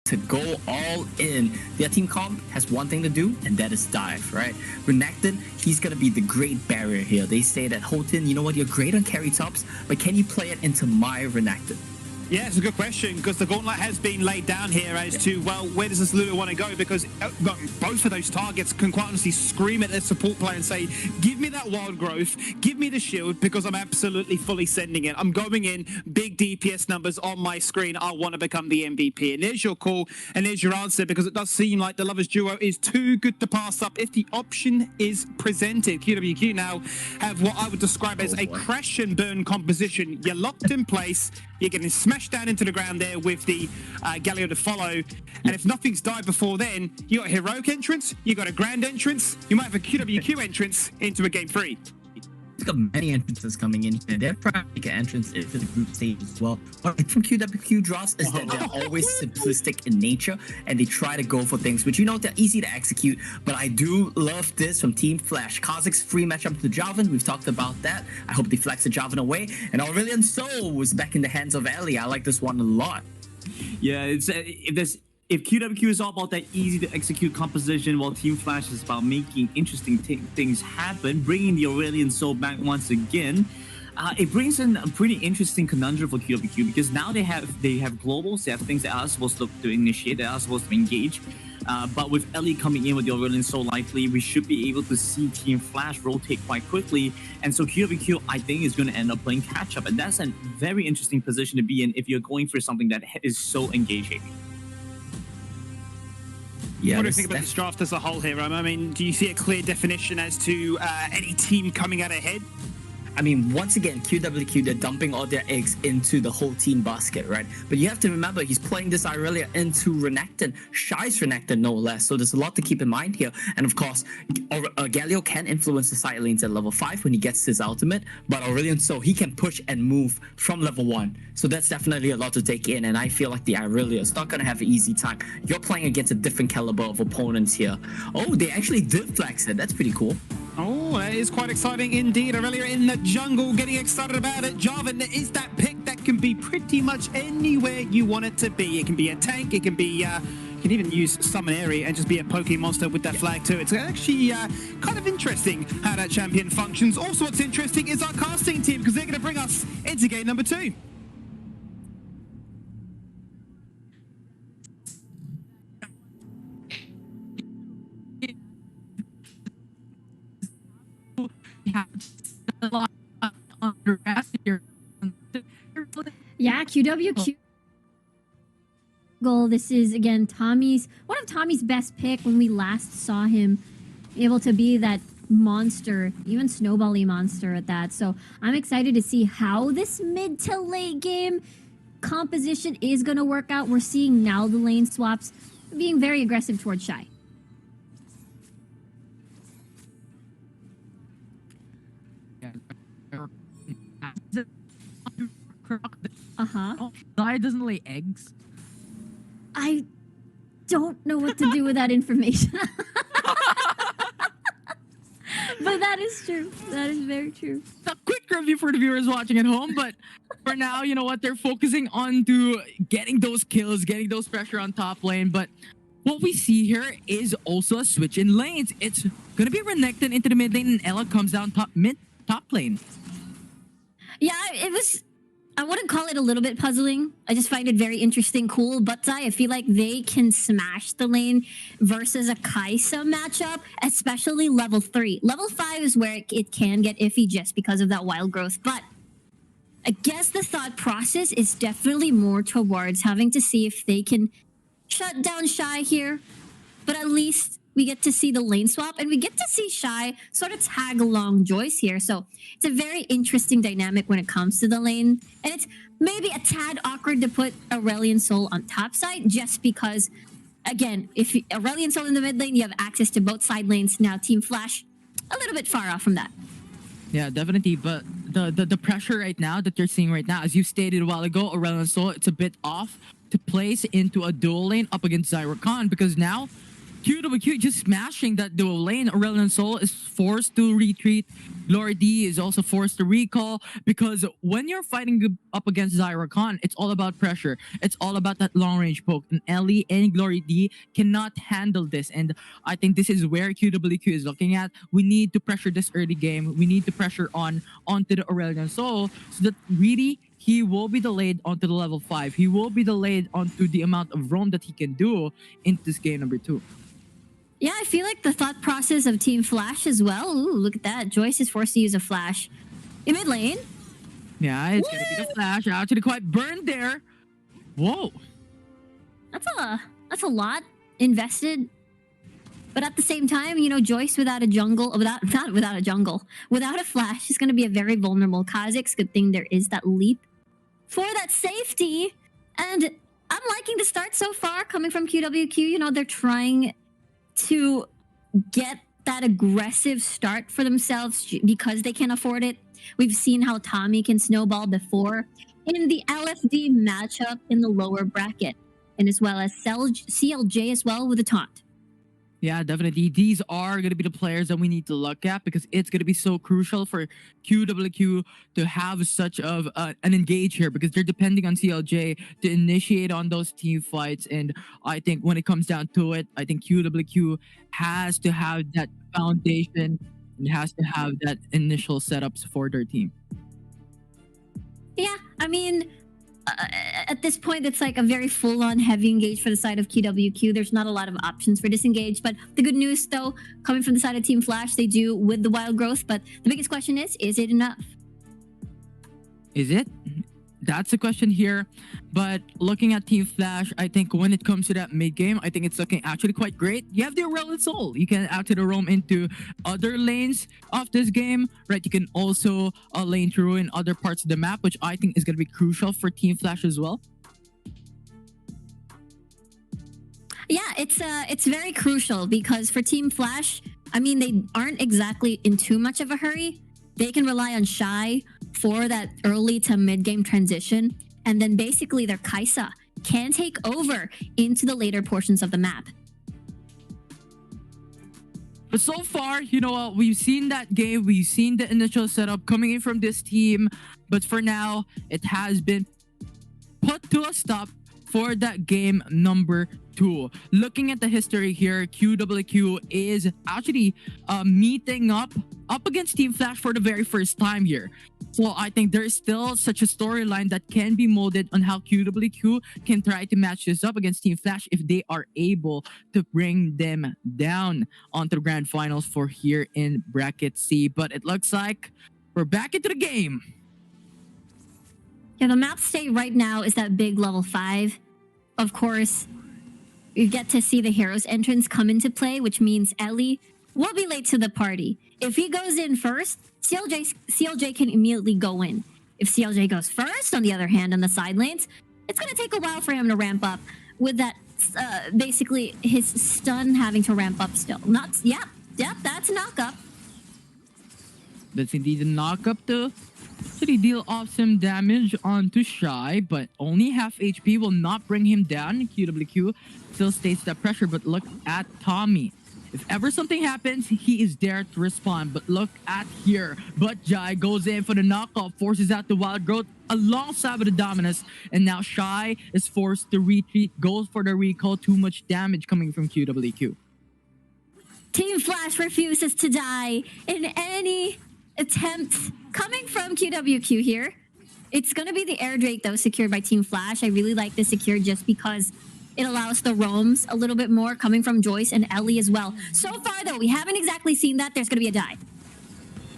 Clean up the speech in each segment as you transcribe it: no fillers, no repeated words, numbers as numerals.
to go all in. Their team comp has one thing to do, and that is dive, right? Renekton, he's gonna be the great barrier here. They say that Houghton, you know what, you're great on carry tops, but can you play it into my Renekton? Yeah, it's a good question, because the gauntlet has been laid down here as to, well, where does this Lulu want to go? Because both of those targets can quite honestly scream at their support player and say, give me that wild growth, give me the shield, because I'm absolutely fully sending it. I'm going in, big DPS numbers on my screen. I want to become the MVP. And there's your call, and there's your answer, because it does seem like the Lovers duo is too good to pass up if the option is presented. QWQ now have what I would describe as a crash and burn composition. You're locked in place, you're getting smashed down into the ground there with the Galio to follow, and if nothing's died before then, you got a heroic entrance, you got a grand entrance, you might have a QWQ entrance into a game 3. It's got many entrances coming in here. They're trying to make an entrance into the group stage as well. What I think from QWQ draws is that they're always simplistic in nature, and they try to go for things which, you know, they're easy to execute. But I do love this from Team Flash. Kha'Zix's free matchup to Jarvan, we've talked about that. I hope they flex the Jarvan away. And Aurelion Sol was back in the hands of Ellie. I like this one a lot. Yeah, it's if QWQ is all about that easy to execute composition, while Team Flash is about making interesting things happen, bringing the Aurelion Soul back once again, it brings in a pretty interesting conundrum for QWQ, because now they have globals, they have things that are supposed to initiate, that are supposed to engage. But with Ellie coming in with the Aurelion Soul likely, we should be able to see Team Flash rotate quite quickly. And so QWQ, I think, is going to end up playing catch-up. And that's a very interesting position to be in if you're going for something that is so engaging. Yeah, what do you think about this draft as a whole here, Roma? I mean, do you see a clear definition as to any team coming out ahead? I mean, once again, QWQ, they're dumping all their eggs into the whole team basket, right? But you have to remember, he's playing this Irelia into Renekton, Shy's Renekton, no less. So there's a lot to keep in mind here. And of course, Galio can influence the side lanes at level 5 when he gets his ultimate, but Aurelion Sol, he can push and move from level 1. So that's definitely a lot to take in, and I feel like the Irelia is not going to have an easy time. You're playing against a different caliber of opponents here. Oh, they actually did flex it. That's pretty cool. Oh, that is quite exciting indeed. Aurelia in the jungle, getting excited about it. Jarvan is that pick that can be pretty much anywhere you want it to be. It can be a tank, it can be, you can even use Summon Area and just be a Pokemon monster with that flag too. It's actually kind of interesting how that champion functions. Also, what's interesting is our casting team, because they're going to bring us into game number 2. Yeah, QWQ goal. This is again one of Tommy's best pick when we last saw him able to be that monster, even snowbally monster at that. So I'm excited to see how this mid to late game composition is going to work out. We're seeing now the lane swaps being very aggressive towards Shy. Zaya doesn't lay eggs. I don't know what to do with that information. But that is true. That is very true. A quick review for the viewers watching at home, but for now, you know what? They're focusing on to getting those kills, getting those pressure on top lane. But what we see here is also a switch in lanes. It's gonna be Renekton into the mid lane, and Ella comes down top lane. Yeah, it was. I wouldn't call it a little bit puzzling. I just find it very interesting, cool. But I feel like they can smash the lane versus a Kaisa matchup, especially level 3. Level 5 is where it can get iffy just because of that wild growth. But I guess the thought process is definitely more towards having to see if they can shut down Shy here. But at least we get to see the lane swap, and we get to see Shy sort of tag along Joyce here. So it's a very interesting dynamic when it comes to the lane. And it's maybe a tad awkward to put Aurelion Sol on top side, just because, again, if Aurelion Sol in the mid lane, you have access to both side lanes. Now Team Flash, a little bit far off from that. Yeah, definitely. But the pressure right now that you're seeing right now, as you stated a while ago, Aurelion Sol, it's a bit off to place into a dual lane up against Zyra Khan, because now QWQ just smashing that dual lane. Aurelion Sol is forced to retreat. Glory D is also forced to recall because when you're fighting up against Zyra Khan, it's all about pressure. It's all about that long range poke. And Ellie and Glory D cannot handle this. And I think this is where QWQ is looking at. We need to pressure this early game. We need to pressure onto the Aurelion Sol so that really he will be delayed onto the level 5. He will be delayed onto the amount of roam that he can do in this game number 2. Yeah, I feel like the thought process of Team Flash as well. Ooh, look at that. Joyce is forced to use a flash in mid lane. Yeah, it's going to be the flash. Actually quite burned there. Whoa. That's a lot invested. But at the same time, you know, Joyce without a jungle, without a flash is going to be a very vulnerable Kha'Zix. Good thing there is that leap for that safety. And I'm liking the start so far coming from QWQ. You know, they're trying to get that aggressive start for themselves because they can afford it. We've seen how Tommy can snowball before in the LFD matchup in the lower bracket, and as well as CLJ as well with a taunt. Yeah, definitely. These are going to be the players that we need to look at because it's going to be so crucial for QWQ to have such of an engage here because they're depending on CLJ to initiate on those team fights. And I think when it comes down to it, I think QWQ has to have that foundation and has to have that initial setups for their team. Yeah, I mean, at this point, it's like a very full-on heavy engage for the side of QWQ. There's not a lot of options for disengage. But the good news, though, coming from the side of Team Flash, they do with the wild growth. But the biggest question is it enough? Is it? That's the question here. But looking at Team Flash, I think when it comes to that mid game, I think it's looking actually quite great. You have the Aurelion Sol. You can actually roam into other lanes of this game, right? You can also lane through in other parts of the map, which I think is going to be crucial for Team Flash as well. Yeah, it's very crucial because for Team Flash, I mean, they aren't exactly in too much of a hurry. They can rely on Shy for that early to mid-game transition. And then basically their Kai'Sa can take over into the later portions of the map. But so far, you know what? We've seen that game. We've seen the initial setup coming in from this team. But for now, it has been put to a stop for that game number 2. Looking at the history here, QWQ is actually meeting up against Team Flash for the very first time here. So I think there is still such a storyline that can be molded on how QWQ can try to match this up against Team Flash if they are able to bring them down onto the grand finals for here in bracket C. But it looks like we're back into the game. Yeah, the map state right now is that big level 5. Of course, you get to see the hero's entrance come into play, which means Ellie will be late to the party. If he goes in first, CLJ can immediately go in. If CLJ goes first, on the other hand, on the side lanes, it's going to take a while for him to ramp up with that, basically, his stun having to ramp up still. Yep, that's a knock-up. That's indeed a knock-up to actually deal off some damage onto Shy, but only half HP will not bring him down. QWQ still stays that pressure, but look at Tommy. If ever something happens, he is there to respond. But look at here. But Jai goes in for the knockoff, forces out the wild growth alongside with the Dominus. And now Shy is forced to retreat, goes for the recall. Too much damage coming from QWQ. Team Flash refuses to die in any attempt coming from QWQ here. It's going to be the Air Drake, though, secured by Team Flash. I really like the secure just because it allows the roams a little bit more coming from Joyce and Ellie as well. So far, though, we haven't exactly seen that. There's going to be a die.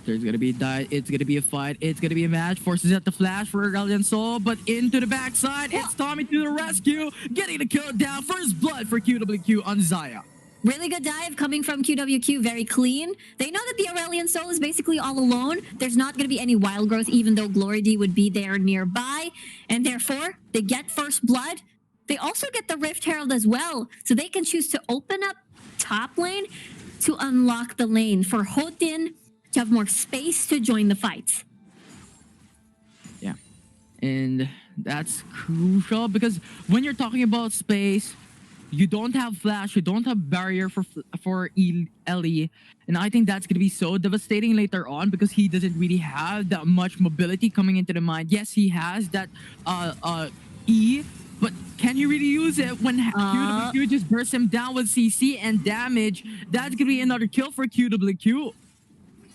There's going to be a die. It's going to be a fight. It's going to be a match. Forces out the flash for Aurelion Sol, but into the backside. It's Tommy to the rescue. Getting the kill down. First blood for QWQ on Xayah. Really good dive coming from QWQ. Very clean. They know that the Aurelion Sol is basically all alone. There's not going to be any wild growth, even though Glory D would be there nearby. And therefore, they get first blood. They also get the Rift Herald as well, so they can choose to open up top lane to unlock the lane for Hotin to have more space to join the fights. Yeah, and that's crucial because when you're talking about space, You don't have flash, you don't have barrier for Ellie, and I think that's gonna be so devastating later on because he doesn't really have that much mobility coming into the mind. Yes, he has that E, but can you really use it when QWQ just bursts him down with CC and damage? That's gonna be another kill for QWQ.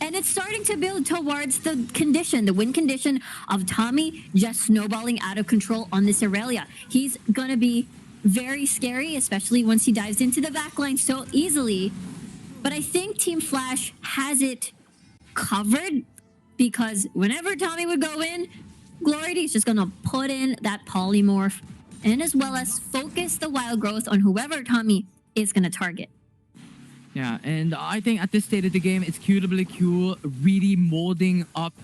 And it's starting to build towards the condition, the win condition of Tommy just snowballing out of control on this Aurelia. He's gonna be very scary, especially once he dives into the backline so easily. But I think Team Flash has it covered because whenever Tommy would go in, Glory is just gonna put in that polymorph and as well as focus the wild growth on whoever Tommy is gonna target. Yeah, and I think at this state of the game, it's QWQ really molding up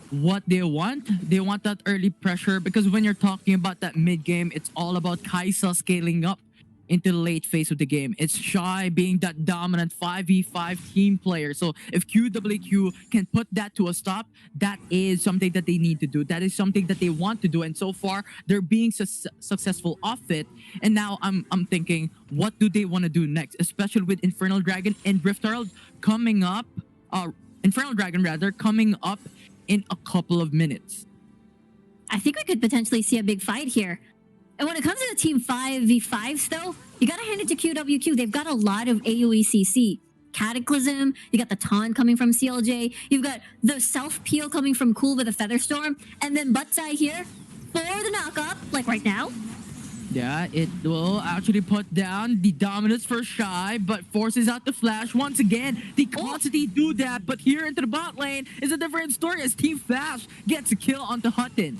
what they want. They want that early pressure because when you're talking about that mid game, it's all about Kaisa scaling up into the late phase of the game. It's Shy being that dominant 5v5 team player. So if QWQ can put that to a stop, that is something that they need to do. That is something that they want to do. And so far, they're being successful off it. And now I'm thinking, what do they want to do next? Especially with Infernal Dragon and Rift Herald coming up, Infernal Dragon rather, coming up in a couple of minutes. I think we could potentially see a big fight here. And when it comes to the team 5v5s, though, you gotta hand it to QWQ. They've got a lot of AoE CC. Cataclysm, you got the taunt coming from CLJ, you've got the self-peel coming from Cool with a Featherstorm, and then Butsai here for the knock-up, like right now. Yeah, it will actually put down the dominance for Shy, but forces out the flash once again. They constantly do that, but here into the bot lane is a different story as Team Flash gets a kill onto Hutton.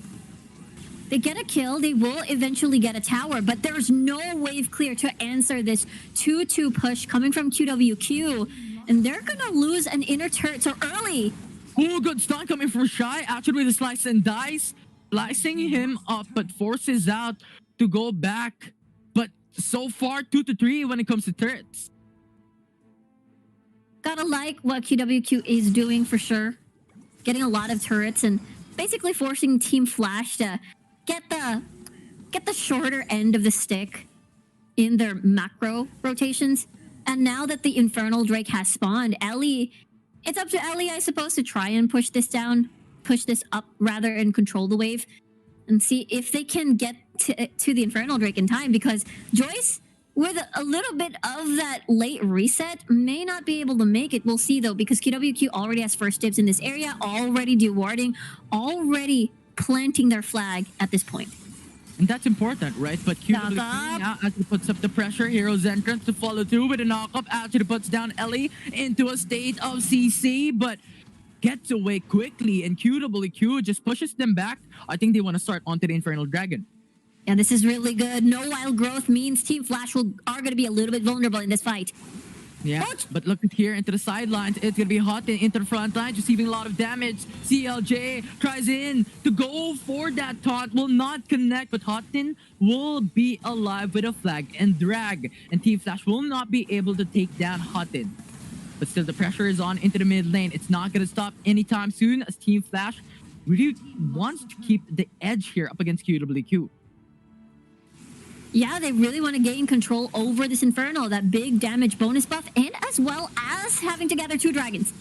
They get a kill, they will eventually get a tower, but there's no wave clear to answer this 2-2 push coming from QWQ, and they're gonna lose an inner turret so early. Oh, good stun coming from Shy, actually with a slice and dice, slicing him up, but forces out to go back. But so far, 2-3 when it comes to turrets. Gotta like what QWQ is doing for sure. Getting a lot of turrets and basically forcing Team Flash to get the shorter end of the stick in their macro rotations. And now that the Infernal Drake has spawned, Ellie, it's up to Ellie, I suppose, to try and push this up rather, and control the wave and see if they can get to the Infernal Drake in time, because Joyce, with a little bit of that late reset, may not be able to make it. We'll see, though, because QWQ already has first dibs in this area, already dewarding, already planting their flag at this point. And that's important, right? But QWQ now actually puts up the pressure. Hero's entrance to follow through with a knock-up. Actually puts down Ellie into a state of CC, but gets away quickly. And QWQ just pushes them back. I think they want to start onto the Infernal Dragon. Yeah, this is really good. No wild growth means Team Flash are going to be a little bit vulnerable in this fight. Yeah, but look at here into the sidelines. It's going to be Hutton into the front line, receiving a lot of damage. CLJ tries in to go for that taunt. Will not connect, but Hutton will be alive with a flag and drag. And Team Flash will not be able to take down Hutton. But still, the pressure is on into the mid lane. It's not going to stop anytime soon as Team Flash really wants to keep the edge here up against QWQ. Yeah, they really want to gain control over this Inferno, that big damage bonus buff, and as well as having to gather two dragons.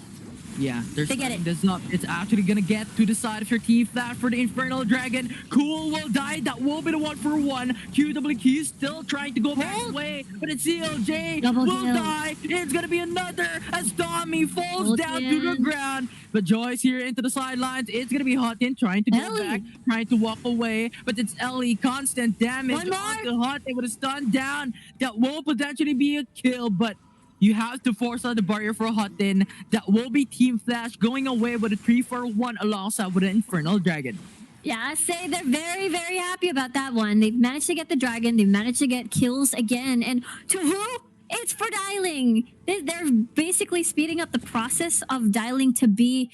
Yeah, they get it. It's actually gonna get to the side of your Team Flash for the Infernal Dragon. Cool will die. That will be the 1-for-1. QWQ is still trying to go back away, but it's CLJ will die. It's gonna be another as Tommy falls down to the ground. But Joyce here into the sidelines. It's gonna be Hutton trying to go back, trying to walk away, but it's Ellie. Constant damage onto Hutton with a stun down. That will potentially be a kill, but you have to force out the barrier for Hutton. That will be Team Flash going away with a 3-for-1 alongside with an Infernal Dragon. Yeah, I say they're very, very happy about that one. They've managed to get the dragon. They've managed to get kills again. And to who? It's for dialing. They're basically speeding up the process of dialing to be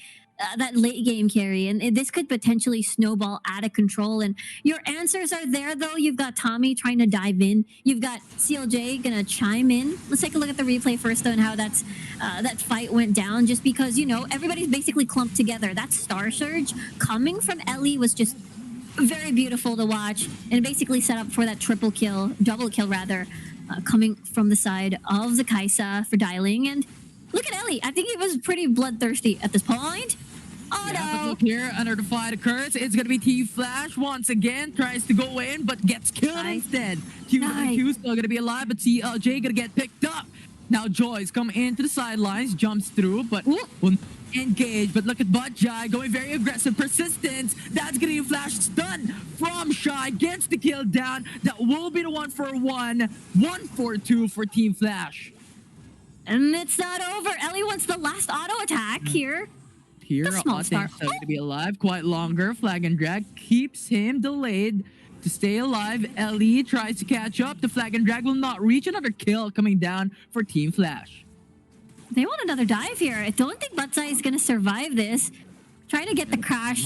that late game carry, and this could potentially snowball out of control. And your answers are there, though. You've got Tommy trying to dive in. You've got CLJ gonna chime in. Let's take a look at the replay first, though, and how that fight went down. Just because, you know, everybody's basically clumped together. That Star Surge coming from Ellie was just very beautiful to watch, and basically set up for that double kill rather, coming from the side of the Kaisa for dialing. And look at Ellie. I think he was pretty bloodthirsty at this point. Oh Yeah, but no! look here, another fight occurs. It's gonna be Team Flash once again. Tries to go in, but gets killed Nice. instead. QWQ still gonna be alive, but CLJ gonna get picked up. Now Joyce come into the sidelines, jumps through, but Ooh. will engage. But look at Jai going very aggressive, persistence. That's gonna be Flash stun from Shy. Gets the kill down. That will be the 1-for-1, 1-for-2 for Team Flash. And it's not over. Ellie wants the last auto attack here. Here, The small star. Authen's going to be alive quite longer. Flag and drag keeps him delayed to stay alive. Ellie tries to catch up. The flag and drag will not reach. Another kill coming down for Team Flash. They want another dive here. I don't think Butzai is going to survive this. Trying to get the crash.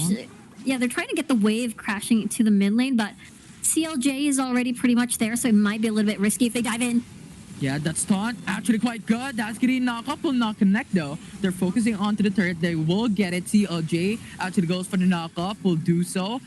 Yeah, they're trying to get the wave crashing into the mid lane, but CLJ is already pretty much there, so it might be a little bit risky if they dive in. Yeah, that's taunt. Actually quite good. That's getting knocked up. Will not connect though. They're focusing onto the turret. They will get it. CLJ actually goes for the knock up. Will do so.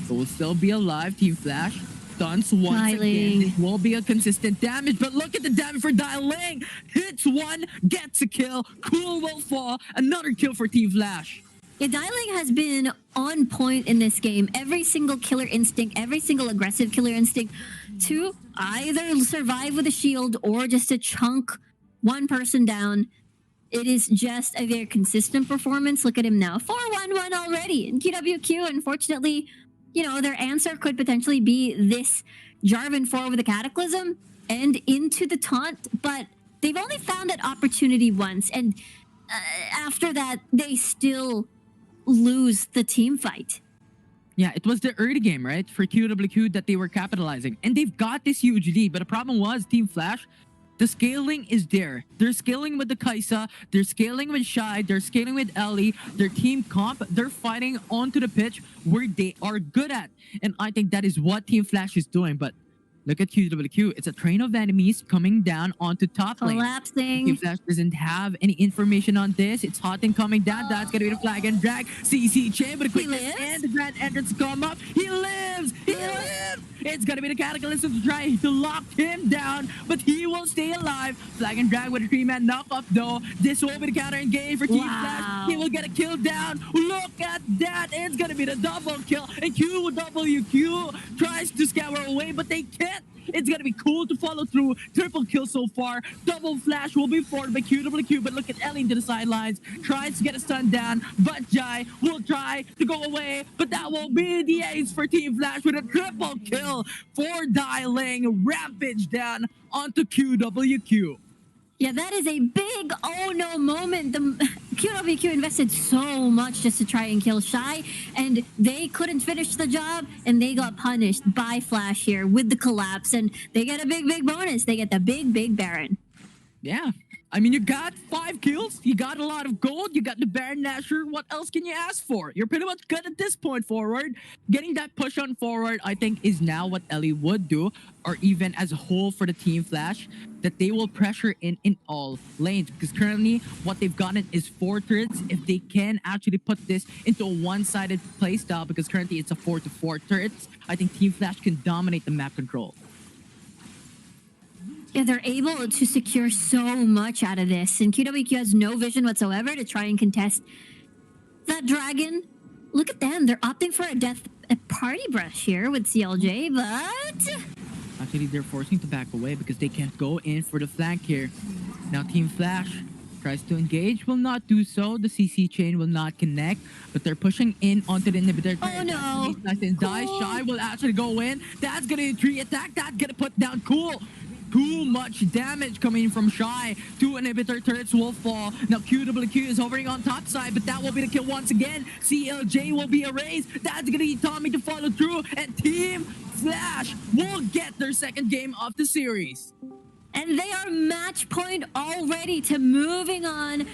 But will still be alive. Team Flash stunts once again. Dialing. This will be a consistent damage. But look at the damage for Dialing. Hits one. Gets a kill. Cool will fall. Another kill for Team Flash. Yeah, Dialing has been on point in this game. Every single killer instinct, every single aggressive killer instinct to either survive with a shield or just to chunk one person down. It is just a very consistent performance. Look at him now. 4-1-1 already in QWQ. Unfortunately, you know, their answer could potentially be this Jarvan 4 with a Cataclysm and into the taunt, but they've only found that opportunity once. And after that, they still lose the team fight. Yeah, it was the early game, right, for QWQ that they were capitalizing. And they've got this huge lead. But the problem was, Team Flash, the scaling is there. They're scaling with the Kaisa. They're scaling with Shy. They're scaling with Ellie. Their team comp, they're fighting onto the pitch where they are good at. And I think that is what Team Flash is doing. But look at QWQ. It's a train of enemies coming down onto top lane. Collapsing. Team Flash doesn't have any information on this. It's hot and coming down. That's gonna be the flag and drag. CC chain, but a quick lives? and the grand entrance come up. He lives! He lives! It's gonna be the Cataclysm to try to lock him down, but he will stay alive. Flag and drag with a 3-man knock up though. This will be the counter engage for Team Flash. He will get a kill down. Look at that! It's gonna be the double kill. And QWQ tries to scour away, but they can't. It's gonna be cool to follow through. Triple kill so far. Double flash will be forward by QWQ, but look at Ellie into the sidelines. Tries to get a stun down, but Jai will try to go away, but that will be the ace for Team Flash with a triple kill for Dialing. Rampage down onto QWQ. Yeah, that is a big oh no moment. The QWQ invested so much just to try and kill Shy, and they couldn't finish the job, and they got punished by Flash here with the collapse, and they get a big bonus. They get the big Baron. Yeah. I mean, you got 5 kills, you got a lot of gold, you got the Baron Nashor. What else can you ask for? You're pretty much good at this point forward. Getting that push on forward, I think, is now what Ellie would do, or even as a whole for the Team Flash, that they will pressure in all lanes. Because currently, what they've gotten is 4 turrets. If they can actually put this into a one-sided playstyle, because currently it's a 4-to-4 turrets, I think Team Flash can dominate the map control. Yeah, they're able to secure so much out of this, and QWQ has no vision whatsoever to try and contest that dragon. Look at them. They're opting for a party brush here with CLJ, but Actually, they're forcing to back away because they can't go in for the flank here. Now, Team Flash tries to engage, will not do so. The CC chain will not connect, but they're pushing in onto the inhibitor. Oh no! Nice and die. Shy will actually go in. That's gonna be a 3 attack. That's gonna put down Cool. Too much damage coming from Shy. 2 inhibitor turrets will fall. Now QWQ is hovering on top side, but that will be the kill once again. CLJ will be erased. That's gonna need Tommy to follow through, and Team Flash will get their second game of the series. And they are match point already to moving on